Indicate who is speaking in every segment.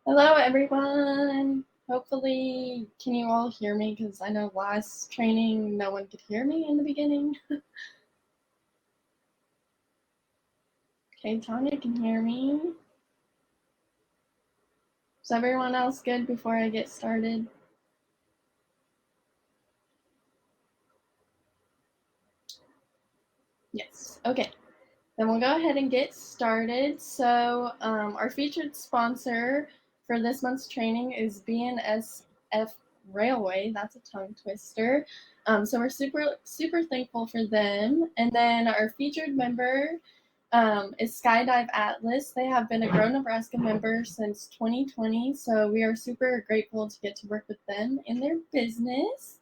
Speaker 1: Hello, everyone. Hopefully, can you all hear me? Because I know last training, no one could hear me in the beginning. Okay, Tanya can hear me. Is everyone else good before I get started? Yes. Okay. Then we'll go ahead and get started. So our featured sponsor for this month's training is BNSF Railway. That's a tongue twister. So we're super thankful for them. And then our featured member is Skydive Atlas. They have been a Grow Nebraska member since 2020. So we are super grateful to get to work with them in their business.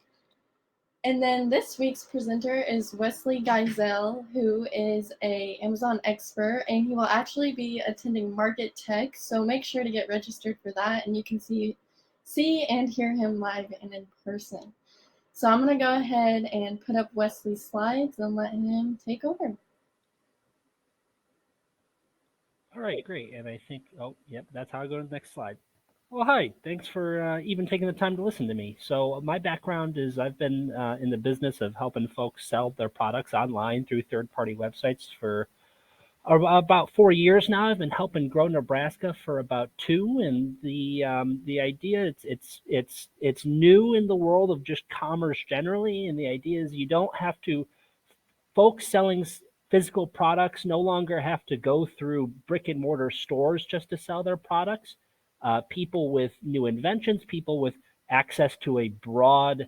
Speaker 1: And then this week's presenter is Wesley Geisel, who is a Amazon expert, and he will actually be attending Market Tech. So make sure to get registered for that, and you can see and hear him live and in person. So I'm going to go ahead and put up Wesley's slides and let him take over.
Speaker 2: All right, great. And I think, yep, that's how I go to the next slide. Well, hi. Thanks for even taking the time to listen to me. So my background is I've been in the business of helping folks sell their products online through third-party websites for about 4 years now. I've been helping grow Nebraska for about 2, and the idea it's new in the world of just commerce generally, and the idea is you don't have to. Folks selling physical products no longer have to go through brick and mortar stores just to sell their products. People with new inventions, people with access to a broad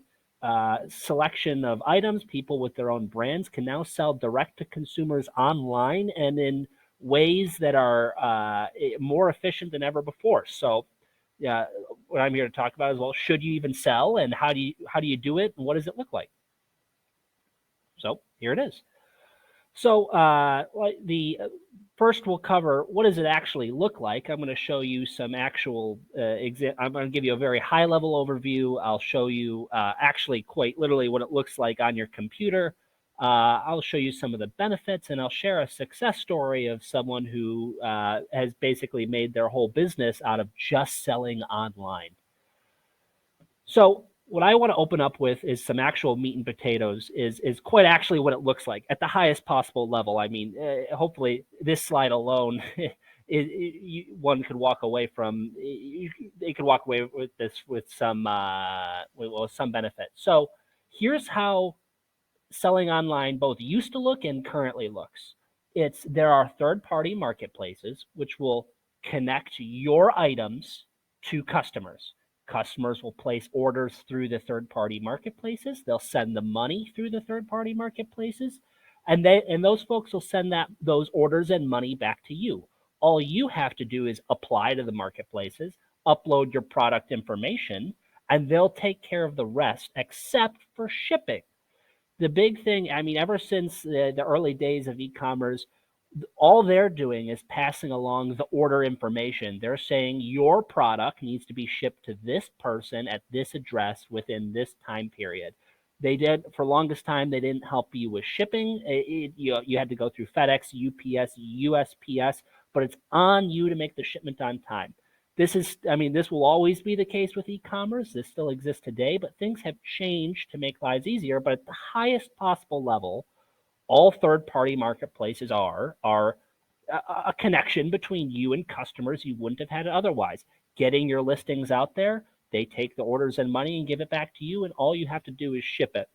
Speaker 2: selection of items, people with their own brands can now sell direct to consumers online and in ways that are more efficient than ever before. So, what I'm here to talk about is, well, should you even sell, and how do you do it, and what does it look like? So here it is. So the first we'll cover what does it actually look like. I'm going to show you some actual I'm going to give you a very high level overview. I'll show you actually quite literally what it looks like on your computer. I'll show you some of the benefits, and I'll share a success story of someone who has basically made their whole business out of just selling online. So what I want to open up with is some actual meat and potatoes, is quite actually what it looks like at the highest possible level. I mean, hopefully this slide alone, one could walk away from, they could walk away with this with some benefit. So here's how selling online both used to look and currently looks. There are third-party marketplaces which will connect your items to customers. Customers will place orders through the third-party marketplaces. They'll send the money through the third-party marketplaces, and those folks will send those orders and money back to you. All you have to do is apply to the marketplaces, upload your product information, and they'll take care of the rest, except for shipping. The big thing, I mean, ever since the early days of e-commerce, all they're doing is passing along the order information. They're saying your product needs to be shipped to this person at this address within this time period. They did, for longest time, they didn't help you with shipping. You had to go through FedEx, UPS, USPS, but it's on you to make the shipment on time. This will always be the case with e-commerce. This still exists today, but things have changed to make lives easier. But at the highest possible level, all third-party marketplaces are a connection between you and customers you wouldn't have had otherwise. Getting your listings out there, they take the orders and money and give it back to you, and all you have to do is ship it.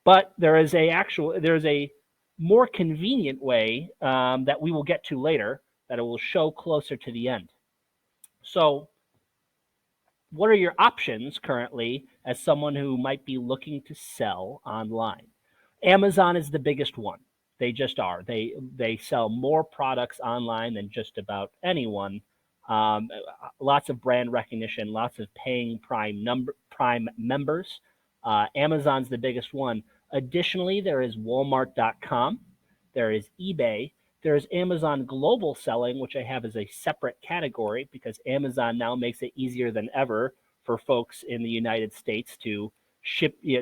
Speaker 2: But there's a more convenient way that we will get to later that it will show closer to the end. So what are your options currently as someone who might be looking to sell online? Amazon is the biggest one. They just are. They sell more products online than just about anyone. Lots of brand recognition, lots of paying Prime members. Amazon's the biggest one. Additionally, there is Walmart.com. There is eBay. There's Amazon Global Selling, which I have as a separate category because Amazon now makes it easier than ever for folks in the United States to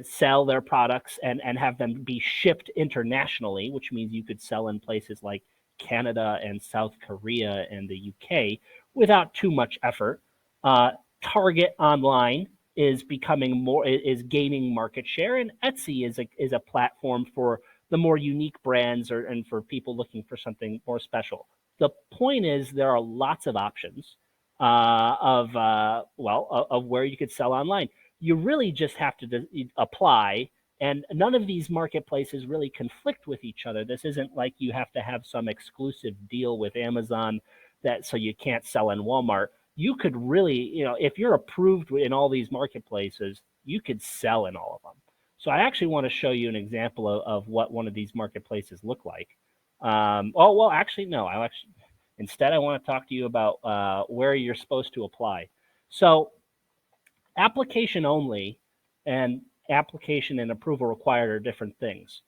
Speaker 2: sell their products and have them be shipped internationally, which means you could sell in places like Canada and South Korea and the UK without too much effort. Uh, Target online is becoming more is gaining market share, and Etsy is a platform for the more unique brands and for people looking for something more special. The point is there are lots of options of where you could sell online. You really just have to apply, and none of these marketplaces really conflict with each other. This isn't like you have to have some exclusive deal with Amazon that so you can't sell in Walmart. You could really, if you're approved in all these marketplaces, you could sell in all of them. So I actually want to show you an example of what one of these marketplaces look like. Oh, well, actually, no. Instead, I want to talk to you about where you're supposed to apply. So application only and application and approval required are different things.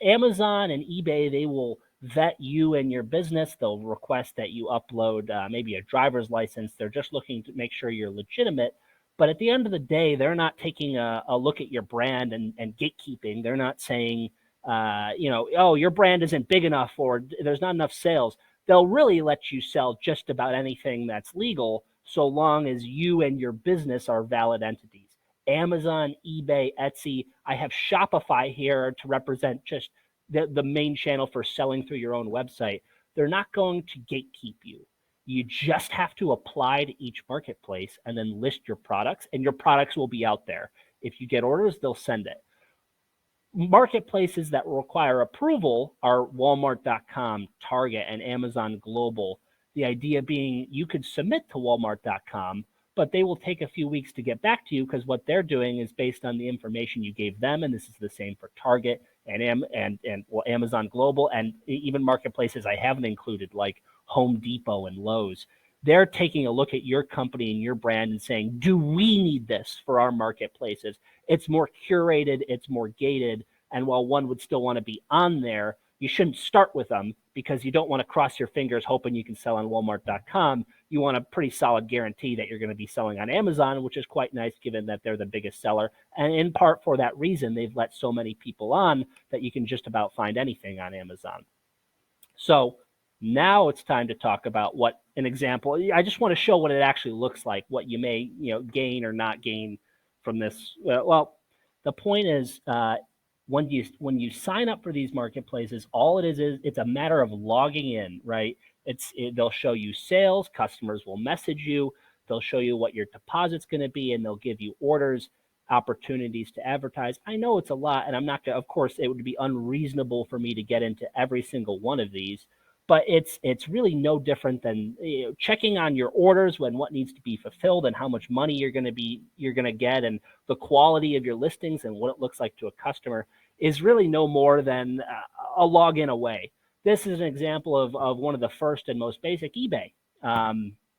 Speaker 2: Amazon and eBay, they will vet you and your business. They'll request that you upload maybe a driver's license. They're just looking to make sure you're legitimate. But at the end of the day, they're not taking a look at your brand and gatekeeping. They're not saying, oh, your brand isn't big enough or there's not enough sales. They'll really let you sell just about anything that's legal so long as you and your business are valid entities. Amazon, eBay, Etsy. I have Shopify here to represent just the main channel for selling through your own website. They're not going to gatekeep you. You just have to apply to each marketplace and then list your products, and your products will be out there. If you get orders, they'll send it. Marketplaces that require approval are Walmart.com, Target, and Amazon Global. The idea being you could submit to Walmart.com, but they will take a few weeks to get back to you because what they're doing is based on the information you gave them, and this is the same for Target and Amazon Global, and even marketplaces I haven't included like Home Depot and Lowe's. They're taking a look at your company and your brand and saying, do we need this for our marketplaces? It's more curated, it's more gated, and while one would still want to be on there, you shouldn't start with them because you don't want to cross your fingers hoping you can sell on Walmart.com. You want a pretty solid guarantee that you're going to be selling on Amazon, which is quite nice given that they're the biggest seller. And in part for that reason, they've let so many people on that you can just about find anything on Amazon. So now it's time to talk about what an example. I just want to show what it actually looks like, what you may gain or not gain from this. Well, the point is when you sign up for these marketplaces, all it is it's a matter of logging in, right? They'll show you sales, customers will message you, they'll show you what your deposit's going to be, and they'll give you orders, opportunities to advertise. I know it's a lot, and I'm not going to, of course, it would be unreasonable for me to get into every single one of these, but it's really no different than checking on your orders when what needs to be fulfilled and how much money you're going to get and the quality of your listings and what it looks like to a customer is really no more than a login away. This is an example of one of the first and most basic eBay.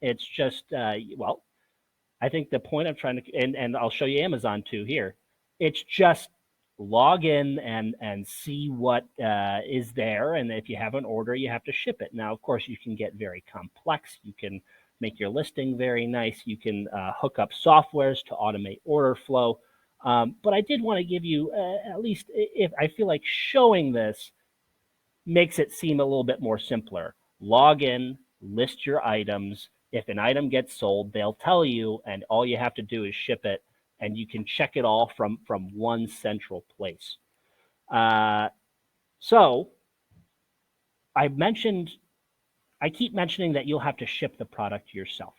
Speaker 2: It's just I think the point I'm trying to, and I'll show you Amazon too here. It's just log in and see what is there, and if you have an order, you have to ship it. Now, of course, you can get very complex. You can make your listing very nice. You can hook up softwares to automate order flow. But I did want to give you at least, if I feel like showing this makes it seem a little bit more simpler. Log in, list your items. If an item gets sold, they'll tell you, and all you have to do is ship it, and you can check it all from one central place. So I keep mentioning that you'll have to ship the product yourself.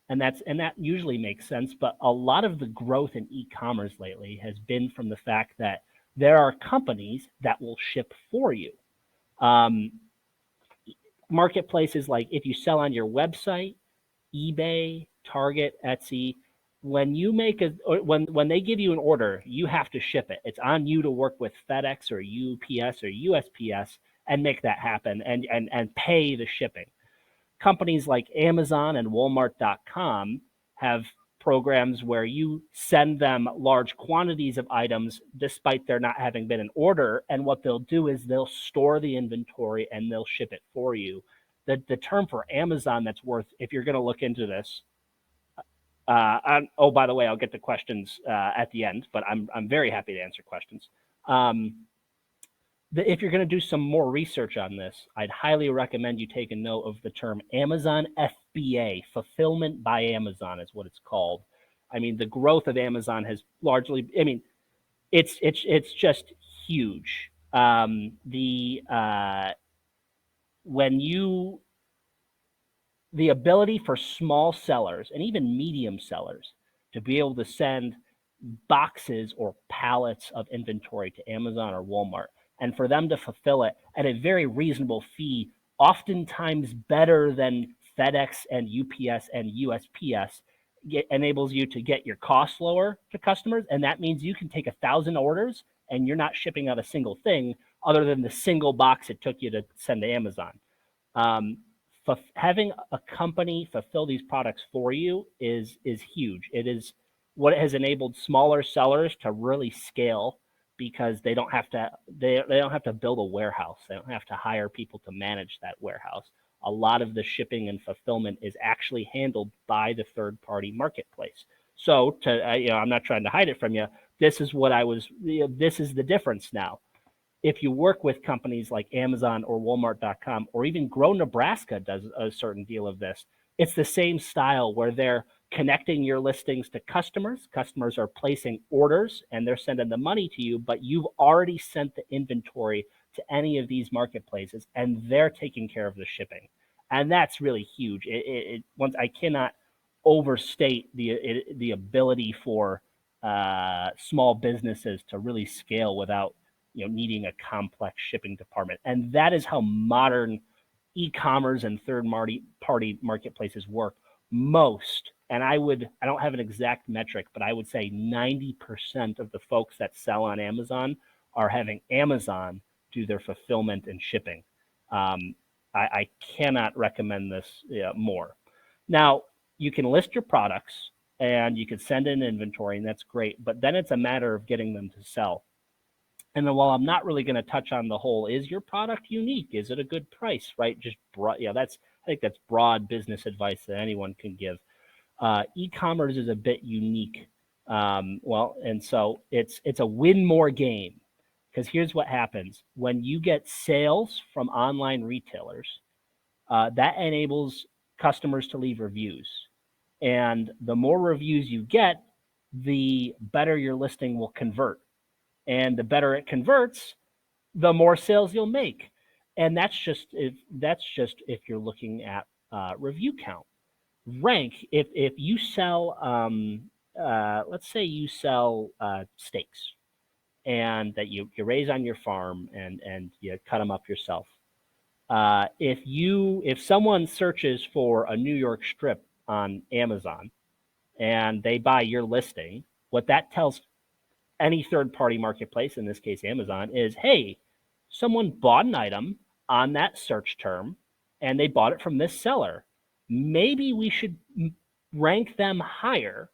Speaker 2: And that usually makes sense, but a lot of the growth in e-commerce lately has been from the fact that there are companies that will ship for you. Marketplaces like if you sell on your website, eBay, Target, Etsy, when you make when they give you an order, you have to ship it. It's on you to work with FedEx or UPS or USPS and make that happen and pay the shipping. Companies like Amazon and Walmart.com have programs where you send them large quantities of items despite there not having been an order. And what they'll do is they'll store the inventory and they'll ship it for you. The term for Amazon that's worth, if you're going to look into this, oh, by the way, I'll get to questions at the end, but I'm very happy to answer questions. If you're going to do some more research on this, I'd highly recommend you take a note of the term Amazon FBA, Fulfillment by Amazon is what it's called. I mean, the growth of Amazon has largely, I mean, it's just huge. The when you the ability for small sellers and even medium sellers to be able to send boxes or pallets of inventory to Amazon or Walmart and for them to fulfill it at a very reasonable fee, oftentimes better than FedEx and UPS and USPS, enables you to get your costs lower to customers. And that means you can take 1,000 orders and you're not shipping out a single thing other than the single box it took you to send to Amazon. Um, Having a company fulfill these products for you is huge. It is what has enabled smaller sellers to really scale because they don't have to build a warehouse. They don't have to hire people to manage that warehouse. A lot of the shipping and fulfillment is actually handled by the third party marketplace. So I'm not trying to hide it from you. This is what I was. This is the difference now. If you work with companies like Amazon or Walmart.com, or even Grow Nebraska does a certain deal of this, it's the same style where they're connecting your listings to customers. Customers are placing orders and they're sending the money to you, but you've already sent the inventory to any of these marketplaces and they're taking care of the shipping. And that's really huge. Once I cannot overstate the ability for small businesses to really scale without needing a complex shipping department. And that is how modern e-commerce and third party marketplaces work most. And I don't have an exact metric, but I would say 90% of the folks that sell on Amazon are having Amazon do their fulfillment and shipping. um, I cannot recommend this more. Now, you can list your products and you can send in inventory, and that's great, but then it's a matter of getting them to sell. And then while I'm not really going to touch on the whole, is your product unique? Is it a good price? Right? Just broad, I think that's broad business advice that anyone can give. E-commerce is a bit unique. And so it's a win more game because here's what happens when you get sales from online retailers. That enables customers to leave reviews, and the more reviews you get, the better your listing will convert, and the better it converts, the more sales you'll make. And that's just if you're looking at review count. Rank, if you sell, let's say you sell steaks and that you raise on your farm and you cut them up yourself. If someone searches for a New York strip on Amazon and they buy your listing, what that tells any third party marketplace, in this case Amazon, is hey, someone bought an item on that search term and they bought it from this seller. Maybe we should rank them higher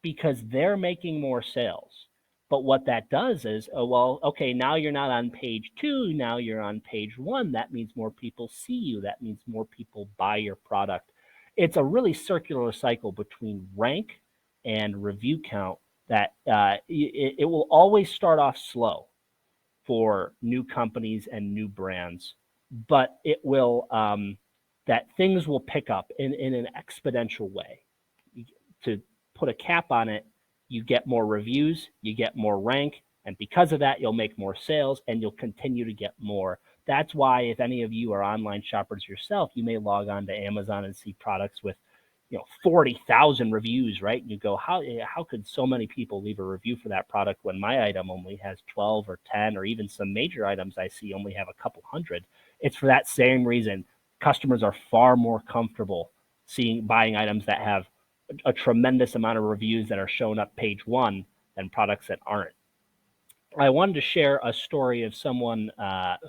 Speaker 2: because they're making more sales. But what that does is, oh, well, okay, now you're not on page 2, now you're on page 1. That means more people see you. That means more people buy your product. It's a really circular cycle between rank and review count that it will always start off slow for new companies and new brands, but that things will pick up in an exponential way. To put a cap on it, you get more reviews, you get more rank, and because of that, you'll make more sales and you'll continue to get more. That's why, if any of you are online shoppers yourself, you may log on to Amazon and see products with 40,000 reviews, right? And you go, how could so many people leave a review for that product when my item only has 12 or 10, or even some major items I see only have a couple hundred? It's for that same reason. Customers are far more comfortable buying items that have a tremendous amount of reviews that are showing up page 1 than products that aren't. I wanted to share a story of someone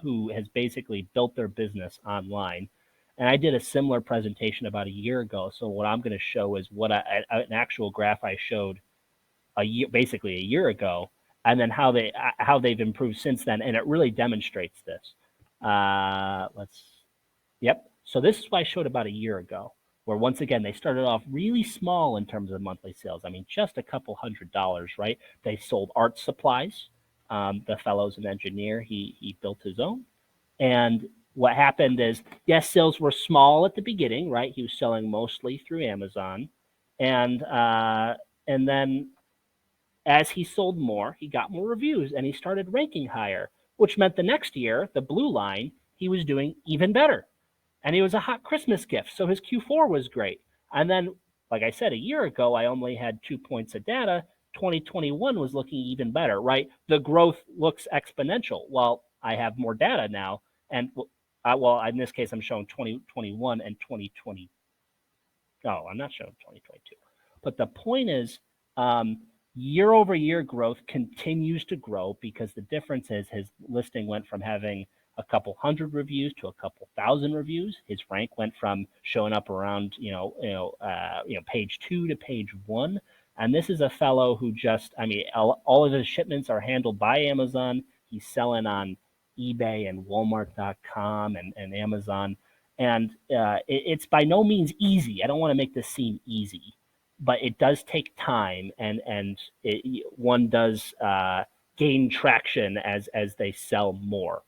Speaker 2: who has basically built their business online. And I did a similar presentation about a year ago. So what I'm going to show is an actual graph I showed basically a year ago, and then how they've improved since then. And it really demonstrates this. Yep. So this is what I showed about a year ago, where once again, they started off really small in terms of monthly sales. I mean, just a couple $100s, right? They sold art supplies. The fellow's an engineer. He built his own. And what happened is, yes, sales were small at the beginning, right? He was selling mostly through Amazon, and then as he sold more, he got more reviews, and he started ranking higher, which meant the next year, the blue line, he was doing even better, and he was a hot Christmas gift, so his Q4 was great. And then, like I said, a year ago, I only had 2 points of data. 2021 was looking even better, right? The growth looks exponential. Well, I have more data now, and well, in this case, I'm showing 2021 and 2020. No, I'm not showing 2022. But the point is, year over year growth continues to grow because the difference is his listing went from having a couple hundred reviews to a couple thousand reviews. His rank went from showing up around page 2 to page 1. And this is a fellow who just, I mean, all of his shipments are handled by Amazon. He's selling on eBay and Walmart.com and Amazon. And it's by no means easy. I don't want to make this seem easy, but it does take time, and one does gain traction as they sell more.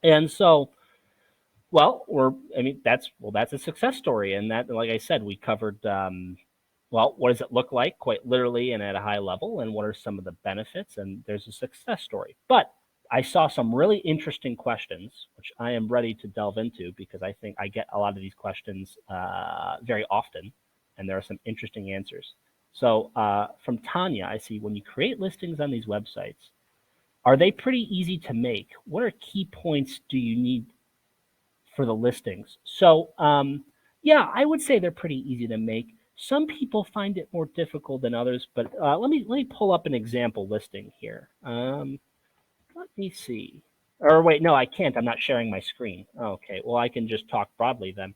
Speaker 2: And so, well, that's a success story, and that, like I said, we covered. What does it look like, quite literally and at a high level, and what are some of the benefits? And there's a success story. But I saw some really interesting questions, which I am ready to delve into because I think I get a lot of these questions very often, and there are some interesting answers. So from Tanya, I see, when you create listings on these websites, are they pretty easy to make? What are key points do you need for the listings? So yeah, I would say they're pretty easy to make. Some people find it more difficult than others, but let me pull up an example listing here. Let me see. Or wait, no, I can't. I'm not sharing my screen. Okay, well, I can just talk broadly then.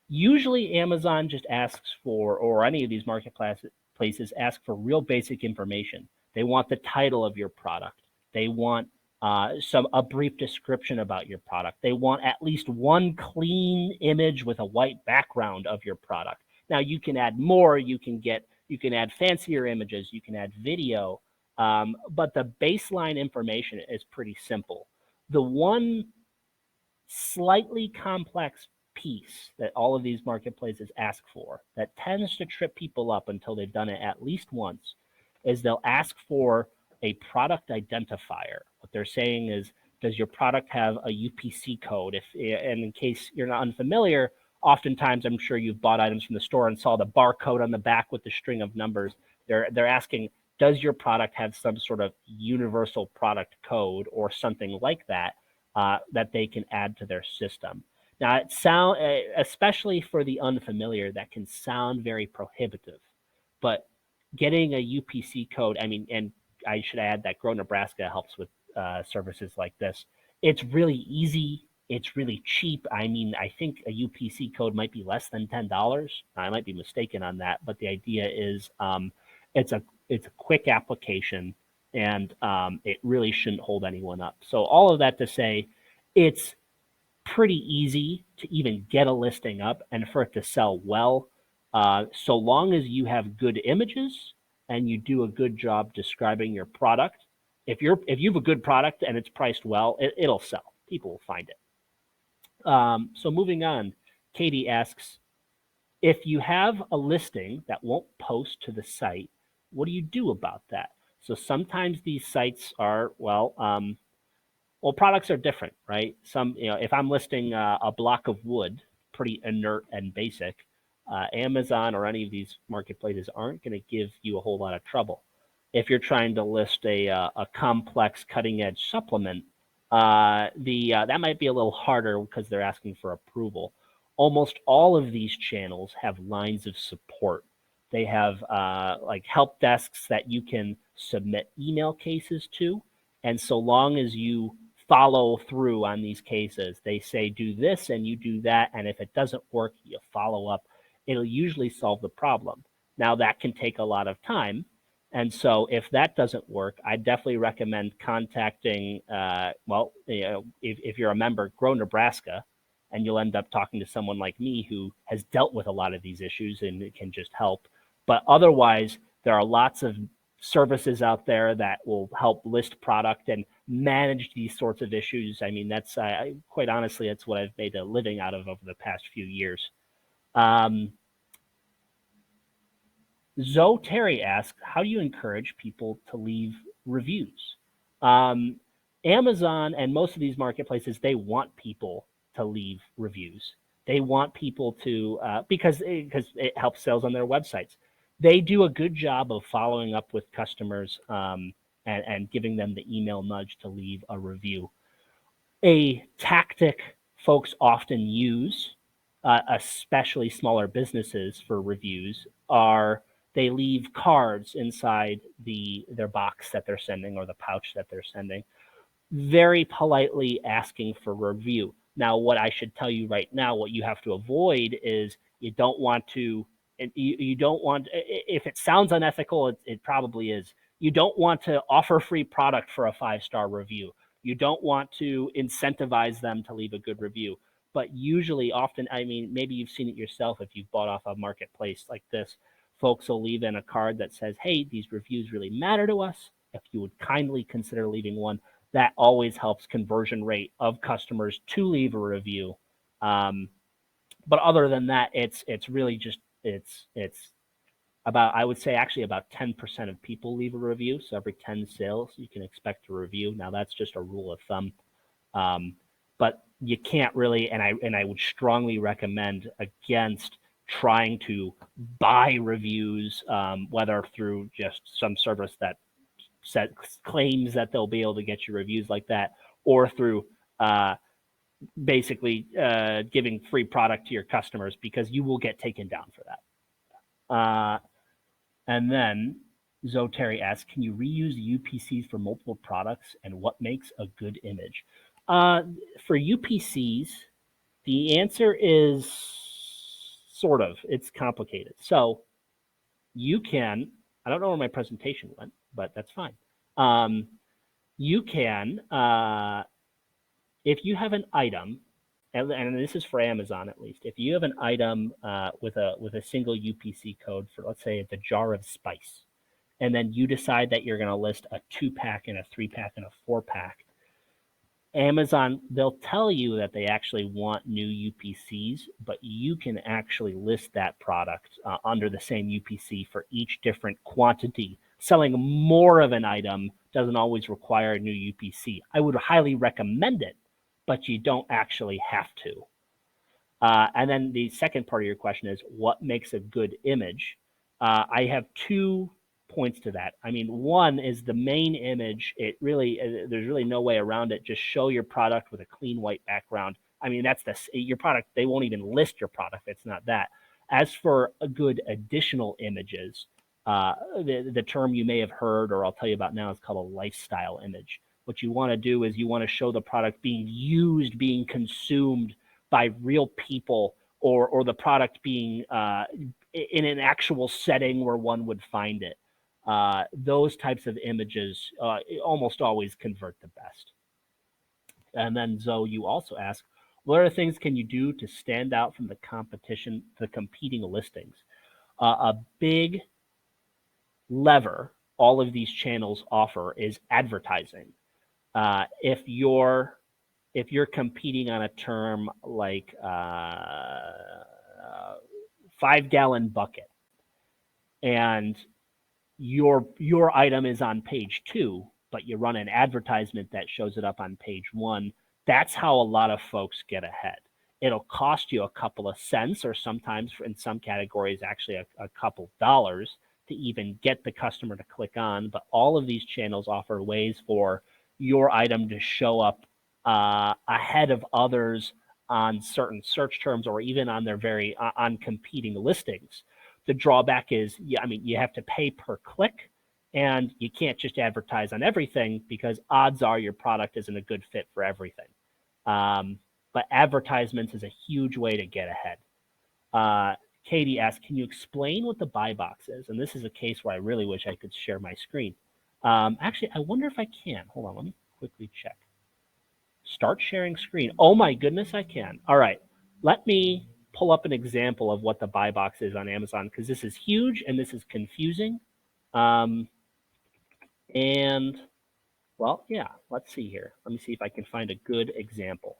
Speaker 2: Usually Amazon just asks for, or any of these marketplaces ask for real basic information. They want the title of your product. They want a brief description about your product. They want at least one clean image with a white background of your product. Now you can add more. You can add fancier images. You can add video. But the baseline information is pretty simple. The one slightly complex piece that all of these marketplaces ask for that tends to trip people up until they've done it at least once is they'll ask for a product identifier. What they're saying is, does your product have a UPC code? And in case you're not unfamiliar, oftentimes I'm sure you've bought items from the store and saw the barcode on the back with the string of numbers. They're asking, does your product have some sort of universal product code or something like that that they can add to their system? Now, especially for the unfamiliar, that can sound very prohibitive, but getting a UPC code, I mean, and I should add that Grow Nebraska helps with services like this. It's really easy. It's really cheap. I mean, I think a UPC code might be less than $10. I might be mistaken on that, but the idea is it's a quick application, and it really shouldn't hold anyone up. So all of that to say, it's pretty easy to even get a listing up and for it to sell well, so long as you have good images and you do a good job describing your product. If you have a good product and it's priced well, it'll sell. People will find it. So moving on, Katie asks, if you have a listing that won't post to the site, what do you do about that? So sometimes these sites are, products are different, right? If I'm listing a block of wood, pretty inert and basic, Amazon or any of these marketplaces aren't going to give you a whole lot of trouble. If you're trying to list a complex cutting edge supplement, that might be a little harder because they're asking for approval. Almost all of these channels have lines of support. They have like help desks that you can submit email cases to. And so long as you follow through on these cases, they say do this and you do that. And if it doesn't work, you follow up. It'll usually solve the problem. Now, that can take a lot of time. And so if that doesn't work, I definitely recommend contacting, if you're a member, Grow Nebraska, and you'll end up talking to someone like me who has dealt with a lot of these issues and it can just help. But otherwise, there are lots of services out there that will help list product and manage these sorts of issues. I mean, that's quite honestly, that's what I've made a living out of over the past few years. Zoe Terry asks, how do you encourage people to leave reviews? Amazon and most of these marketplaces, they want people to leave reviews. They want people to, because it helps sales on their websites. They do a good job of following up with customers and giving them the email nudge to leave a review. A tactic folks often use, especially smaller businesses for reviews, are they leave cards inside their box that they're sending or the pouch that they're sending, very politely asking for review. Now, what I should tell you right now, what you have to avoid is you don't want to, you don't want, if it sounds unethical, it probably is. You don't want to offer free product for a 5-star review. You don't want to incentivize them to leave a good review. But usually, often, I mean, maybe you've seen it yourself if you've bought off a marketplace like this. Folks will leave in a card that says, hey, these reviews really matter to us. If you would kindly consider leaving one, that always helps conversion rate of customers to leave a review. But other than that, it's really just it's about, I would say actually about 10% of people leave a review. So every 10 sales, you can expect a review. Now that's just a rule of thumb. But you can't really, and I would strongly recommend against trying to buy reviews, whether through just some service that claims that they'll be able to get you reviews like that, or through basically giving free product to your customers, because you will get taken down for that. And then Zoe Terry asks, can you reuse UPCs for multiple products, and what makes a good image? For UPCs, the answer is sort of. It's complicated. So you can, I don't know where my presentation went, but that's fine. You can, if you have an item, and this is for Amazon at least, if you have an item with a single UPC code for, let's say, it's a jar of spice, and then you decide that you're going to list a 2-pack and a 3-pack and a 4-pack, Amazon, they'll tell you that they actually want new UPCs, but you can actually list that product under the same UPC for each different quantity. Selling more of an item doesn't always require a new UPC. I would highly recommend it, but you don't actually have to. And then the second part of your question is, what makes a good image? I have 2 points to that. I mean, one is the main image. It really, there's really no way around it. Just show your product with a clean white background. I mean, that's your product. They won't even list your product. It's not that. As for a good additional images, the term you may have heard, or I'll tell you about now, is called a lifestyle image. What you want to do is you want to show the product being used, being consumed by real people, or the product being in an actual setting where one would find it. Those types of images almost always convert the best. And then Zoe, you also ask, what other things can you do to stand out from the competition, the competing listings? A big lever all of these channels offer is advertising. If you're competing on a term like 5-gallon bucket, and your item is on page 2, but you run an advertisement that shows it up on page 1, that's how a lot of folks get ahead. It'll cost you a couple of cents, or sometimes in some categories actually a couple dollars, to even get the customer to click on. But all of these channels offer ways for your item to show up ahead of others on certain search terms, or even on their on competing listings. The drawback is, I mean, you have to pay per click, and you can't just advertise on everything, because odds are your product isn't a good fit for everything. But advertisements is a huge way to get ahead. Katie asks, can you explain what the buy box is? And this is a case where I really wish I could share my screen. Actually, I wonder if I can. Hold on, let me quickly check. Start sharing screen. Oh my goodness, I can. All right, let me pull up an example of what the buy box is on Amazon, because this is huge and this is confusing. And, well, yeah, let's see here. Let me see if I can find a good example.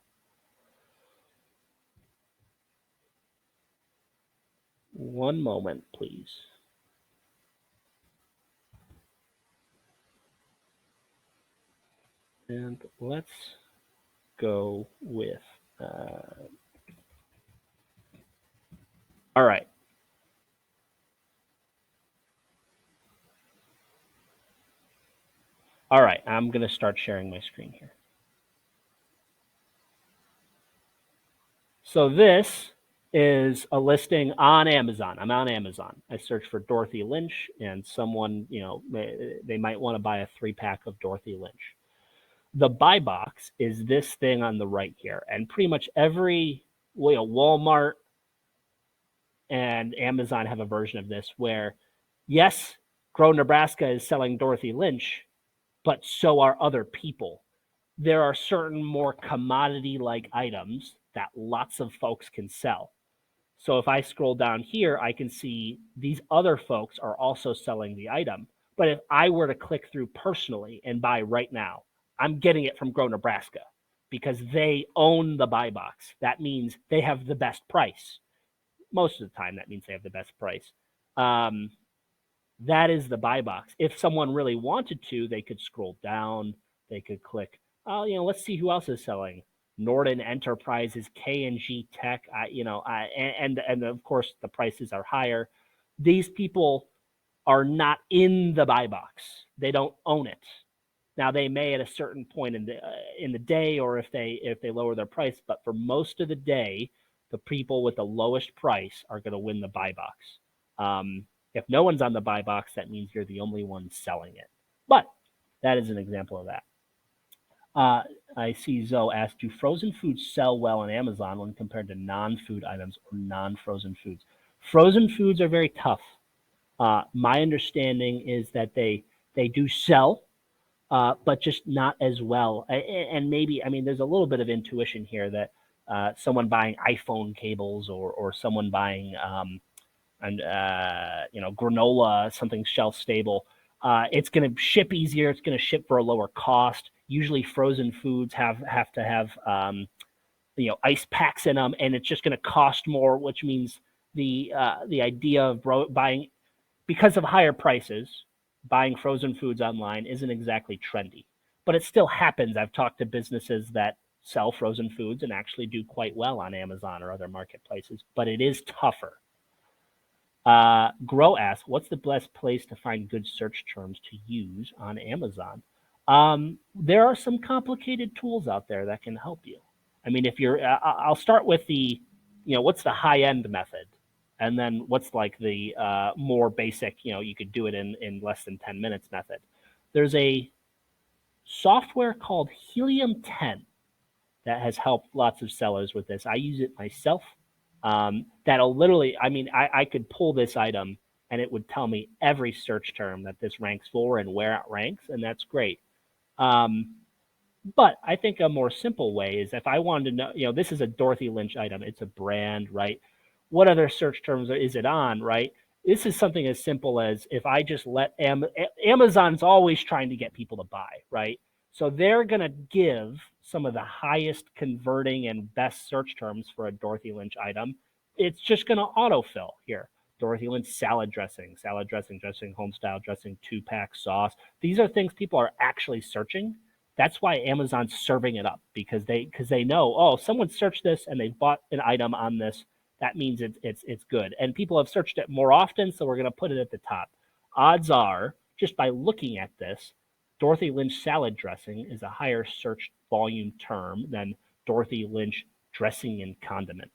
Speaker 2: One moment, please. And let's go with, all right. All right, I'm going to start sharing my screen here. So this is a listing on Amazon. I'm on Amazon. I search for Dorothy Lynch, and someone, they might want to buy a 3-pack of Dorothy Lynch. The buy box is this thing on the right here, and pretty much every Walmart and Amazon have a version of this where, yes, Grow Nebraska is selling Dorothy Lynch, but so are other people. There are certain more commodity-like items that lots of folks can sell. So if I scroll down here, I can see these other folks are also selling the item. But if I were to click through personally and buy right now, I'm getting it from Grow Nebraska because they own the buy box. That means they have the best price. Most of the time, that means they have the best price. That is the buy box. If someone really wanted to, they could scroll down. They could click, let's see who else is selling. Norton Enterprises, K&G Tech, and of course the prices are higher. These people are not in the buy box. They don't own it. Now they may at a certain point in the day, or if they lower their price, but for most of the day, the people with the lowest price are going to win the buy box. If no one's on the buy box, that means you're the only one selling it. But that is an example of that. I see Zoe asked, do frozen foods sell well on Amazon when compared to non-food items or non-frozen foods? Frozen foods are very tough. My understanding is that they do sell, but just not as well. And maybe, there's a little bit of intuition here that someone buying iPhone cables or someone buying granola, something shelf stable. It's going to ship easier. It's going to ship for a lower cost. Usually, frozen foods have to have ice packs in them, and it's just going to cost more, which means the idea of buying, because of higher prices, buying frozen foods online isn't exactly trendy. But it still happens. I've talked to businesses that sell frozen foods and actually do quite well on Amazon or other marketplaces, but it is tougher. Grow asks, what's the best place to find good search terms to use on Amazon? There are some complicated tools out there that can help you. If you're, I'll start with the, what's the high end method? And then what's like the more basic, you could do it in less than 10 minutes method. There's a software called Helium 10 that has helped lots of sellers with this. I use it myself. That'll literally, I could pull this item and it would tell me every search term that this ranks for and where it ranks, and that's great. But I think a more simple way is if I wanted to know, this is a Dorothy Lynch item. It's a brand, right? What other search terms is it on, right? This is something as simple as if I just let Amazon's always trying to get people to buy, right? So they're going to give some of the highest converting and best search terms for a Dorothy Lynch item. It's just going to autofill here. Dorothy Lynch salad dressing, home style dressing, 2-pack sauce. These are things people are actually searching. That's why Amazon's serving it up, because they know, oh, someone searched this and they bought an item on this. That means it's good. And people have searched it more often, so we're going to put it at the top. Odds are, just by looking at this, Dorothy Lynch salad dressing is a higher search volume term than Dorothy Lynch dressing and condiment.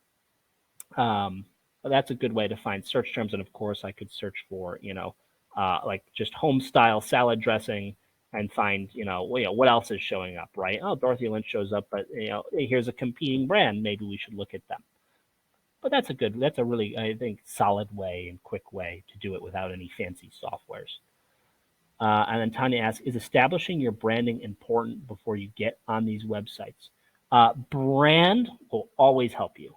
Speaker 2: That's a good way to find search terms. And of course, I could search for, like just home style salad dressing and find, what else is showing up, right? Oh, Dorothy Lynch shows up, but, here's a competing brand. Maybe we should look at them. But that's a really, I think, solid way and quick way to do it without any fancy softwares. And then Tanya asks, is establishing your branding important before you get on these websites? Brand will always help you.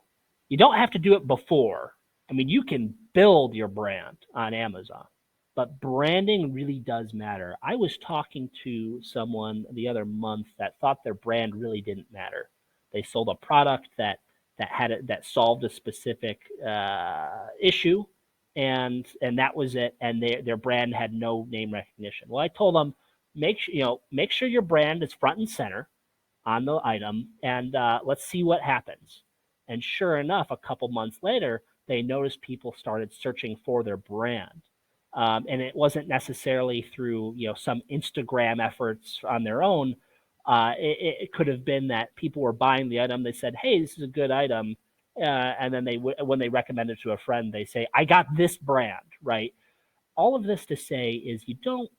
Speaker 2: You don't have to do it before. You can build your brand on Amazon. but branding really does matter. I was talking to someone the other month that thought their brand really didn't matter. They sold a product that solved a specific issue, and that was it. And their brand had no name recognition. Well, I told them make sure your brand is front and center on the item, and let's see what happens. And sure enough, a couple months later, they noticed people started searching for their brand. And it wasn't necessarily through some Instagram efforts on their own. It could have been that people were buying the item. They said, "Hey, this is a good item," and then when they recommend it to a friend, they say, "I got this brand." Right. All of this to say is you don't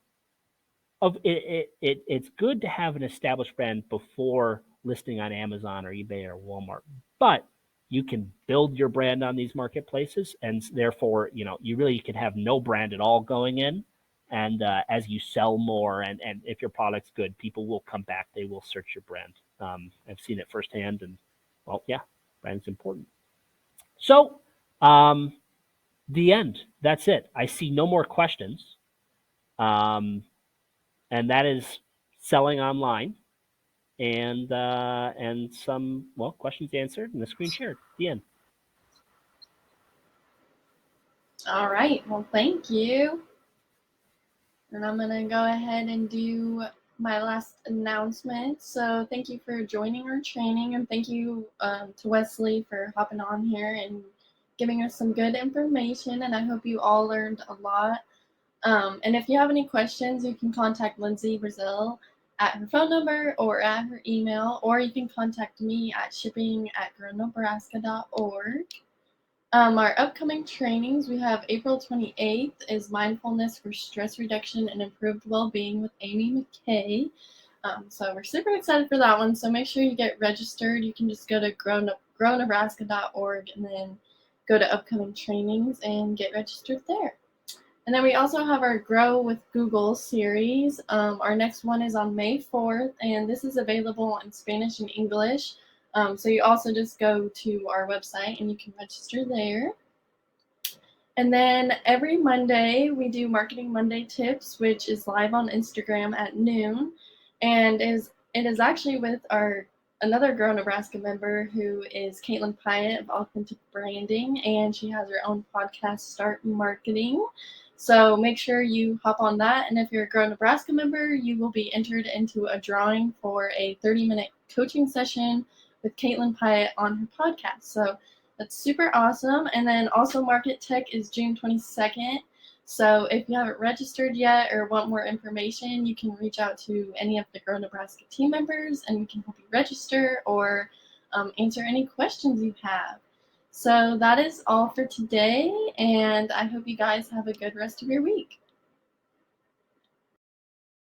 Speaker 2: of it's good to have an established brand before listing on Amazon or eBay or Walmart, but you can build your brand on these marketplaces, and therefore, you really could have no brand at all going in. And as you sell more, and if your product's good, people will come back. They will search your brand. I've seen it firsthand, and well, yeah, brand's important. So, the end. That's it. I see no more questions. Um, and that is selling online, and some questions answered and the screen shared. The end.
Speaker 1: All right. Well, thank you. And I'm going to go ahead and do my last announcement. So thank you for joining our training, and thank you to Wesley for hopping on here and giving us some good information. And I hope you all learned a lot. And if you have any questions, you can contact Lindsay Brazil at her phone number or at her email, or you can contact me at shipping@gronebraska.org. Our upcoming trainings, we have April 28th is Mindfulness for Stress Reduction and Improved Well-Being with Amy McKay. So we're super excited for that one. So make sure you get registered. You can just go to grownebraska.org and then go to upcoming trainings and get registered there. And then we also have our Grow with Google series. Our next one is on May 4th, and this is available in Spanish and English. So you also just go to our website and you can register there. And then every Monday we do Marketing Monday Tips, which is live on Instagram at noon, and it is actually with our another Grow Nebraska member who is Caitlin Pyatt of Authentic Branding, and she has her own podcast, Start Marketing. So make sure you hop on that, and if you're a Grow Nebraska member, you will be entered into a drawing for a 30-minute coaching session with Caitlin Pyatt on her podcast. So that's super awesome. And then also Market Tech is June 22nd. So if you haven't registered yet or want more information, you can reach out to any of the Grow Nebraska team members and we can help you register or answer any questions you have. So that is all for today, and I hope you guys have a good rest of your week.